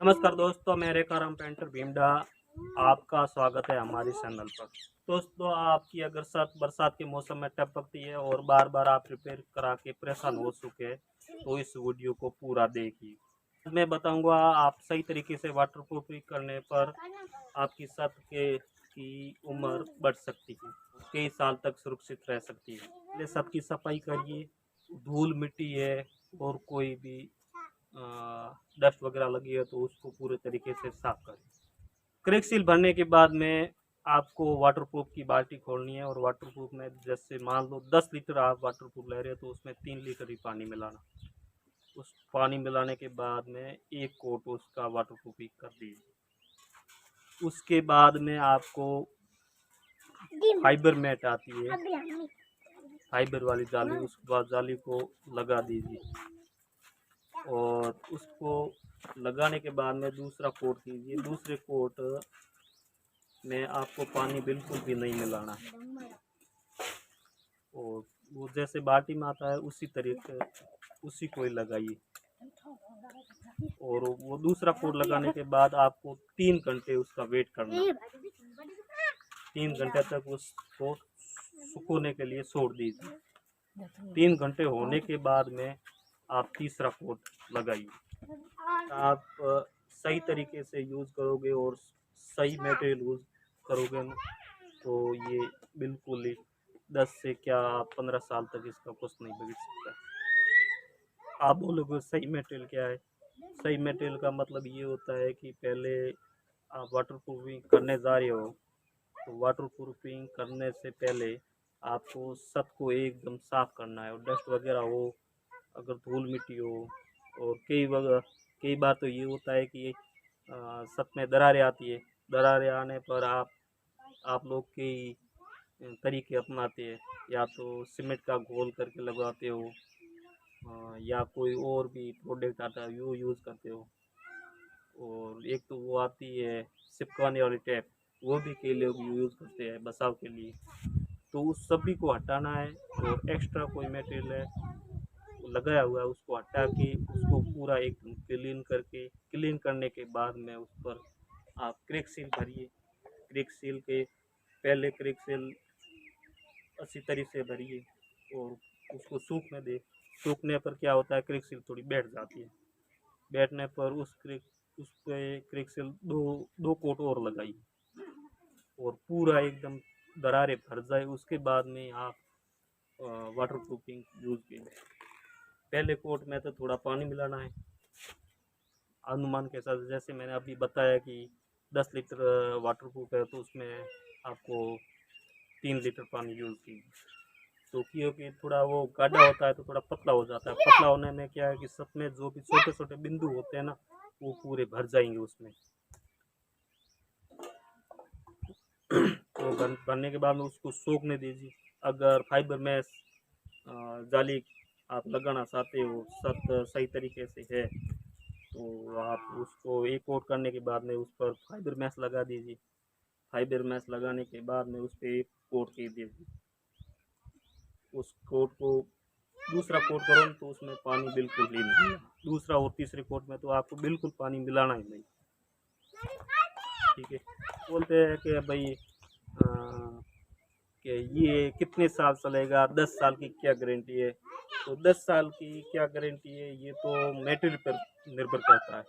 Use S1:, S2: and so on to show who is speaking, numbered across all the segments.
S1: नमस्कार दोस्तों, मेरे कारम पेंटर भीमडा आपका स्वागत है हमारी चैनल पर। दोस्तों, आपकी अगर छत बरसात के मौसम में टपकती है और बार बार आप रिपेयर करा के परेशान हो चुके हैं तो इस वीडियो को पूरा देखिए। मैं बताऊंगा आप सही तरीके से वाटर प्रूफिंग करने पर आपकी छत के की उम्र बढ़ सकती है, कई साल तक सुरक्षित रह सकती है। पहले छत की सफाई करिए, धूल मिट्टी है और कोई भी डस्ट वगैरह लगी है तो उसको पूरे तरीके से साफ करें। क्रैक सील भरने के बाद में आपको वाटरप्रूफ की बाल्टी खोलनी है और वाटरप्रूफ में जैसे मान लो 10 लीटर आप वाटरप्रूफ ले रहे हो तो उसमें 3 लीटर ही पानी मिलाना। उस पानी मिलाने के बाद में एक कोट उसका वाटरप्रूफ कर दीजिए। उसके बाद में आपको फाइबर मैट आती है, फाइबर वाली जाली, उस जाली को लगा दीजिए और उसको लगाने के बाद में दूसरा कोट कीजिए। दूसरे कोट में आपको पानी बिल्कुल भी नहीं मिलाना है और वो जैसे बाल्टी में आता है उसी तरीके उसी को ही लगाइए। और वो दूसरा कोट लगाने के बाद आपको 3 घंटे उसका वेट करना है। 3 घंटे तक उसको सुखोने के लिए छोड़ दीजिए। 3 घंटे होने के बाद में आप तीसरा कोट लगाइए। आप सही तरीके से यूज़ करोगे और सही मटेरियल यूज़ करोगे ना तो ये बिल्कुल ही 10 से क्या 15 साल तक इसका कुछ नहीं बिगड़ सकता। आप बोलोगे सही मटेरियल क्या है? सही मटेरियल का मतलब ये होता है कि पहले आप वाटर प्रूफिंग करने जा रहे हो तो वाटर प्रूफिंग करने से पहले आपको छत को एकदम साफ करना है और डस्ट वगैरह हो, अगर धूल मिट्टी हो। और कई बार तो ये होता है कि छत में दरारें आती है। दरारें आने पर आप लोग कई तरीके अपनाते हैं, या तो सीमेंट का घोल करके लगाते हो या कोई और भी प्रोडक्ट आता है वो यूज़ करते हो। और एक तो वो आती है चिपकाने वाली टेप, वो भी कई लोग यूज़ करते हैं बचाव के लिए। तो उस सभी को हटाना है और एक्स्ट्रा कोई मटेरियल है लगाया हुआ है उसको हटा के उसको पूरा एकदम क्लीन करने के बाद में उस पर आप क्रैक सील भरिए। क्रैक सील के पहले क्रैक सील अच्छी तरीके से भरिए और उसको सूखने दे। सूखने पर क्या होता है, क्रैक सील थोड़ी बैठ जाती है। बैठने पर उस पे क्रैक सील दो दो कोट और लगाइए और पूरा एकदम दरारें भर जाए। उसके बाद में आप वाटर प्रूफिंग यूज़ कीजिए। पहले कोट में तो थोड़ा पानी मिलाना है अनुमान के साथ, जैसे मैंने अभी बताया कि 10 लीटर वाटर प्रूफ है तो उसमें आपको 3 लीटर पानी यूज़ कीजिए। तो क्योंकि थोड़ा वो गाढ़ा होता है तो थोड़ा पतला हो जाता है। पतला होने में क्या है कि सब में जो भी छोटे छोटे बिंदु होते हैं ना वो पूरे भर जाएंगे उसमें। तो भरने के बाद में उसको सूखने दीजिए। अगर फाइबर मैश जाली आप लगाना चाहते हो, सब सही तरीके से है तो आप उसको एक कोट करने के बाद में उस पर फाइबर मैश लगा दीजिए। फाइबर मैश लगाने के बाद में उस पर एक कोट की दीजिए। उस कोट को दूसरा कोट करो तो उसमें पानी बिल्कुल ही नहीं है। दूसरा और तीसरे कोट में तो आपको बिल्कुल पानी मिलाना ही नहीं। ठीक है। बोलते हैं कि भाई कि ये कितने साल चलेगा, 10 साल की क्या गारंटी है? तो 10 साल की क्या गारंटी है ये तो मटेरियल पर निर्भर करता है।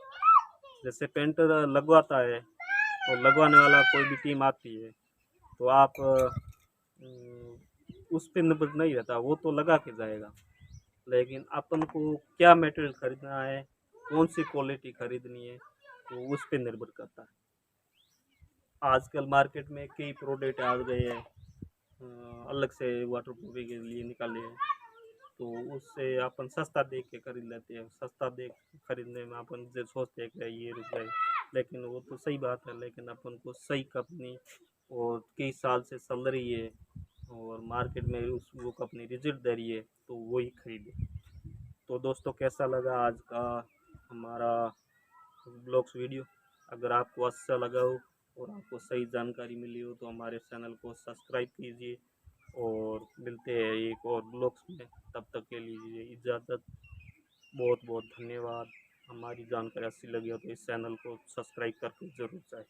S1: जैसे पेंटर लगवाता है और लगवाने वाला कोई भी टीम आती है तो आप उस पर निर्भर नहीं रहता, वो तो लगा के जाएगा। लेकिन अपन को क्या मटेरियल खरीदना है, कौन सी क्वालिटी खरीदनी है, तो उस पर निर्भर करता है। आजकल मार्केट में कई प्रोडक्ट आ गए हैं अलग से वाटर प्रूफिंग के लिए निकाले हैं, तो उससे अपन सस्ता देख के खरीद लेते हैं। सस्ता देख खरीदने में अपन जो सोचते हैं कि ये रुक जाए, लेकिन वो तो सही बात है, लेकिन अपन को सही कंपनी और कई साल से चल रही है और मार्केट में उस वो कंपनी रिजल्ट दे रही है तो वही खरीदे। तो दोस्तों, कैसा लगा आज का हमारा ब्लॉग्स वीडियो? अगर आपको अच्छा लगा हो और आपको सही जानकारी मिली हो तो हमारे चैनल को सब्सक्राइब कीजिए और मिलते हैं एक और ब्लॉग्स में। तब तक के लिए इजाज़त। बहुत बहुत धन्यवाद। हमारी जानकारी अच्छी लगी हो तो इस चैनल को सब्सक्राइब करके जरूर जाए।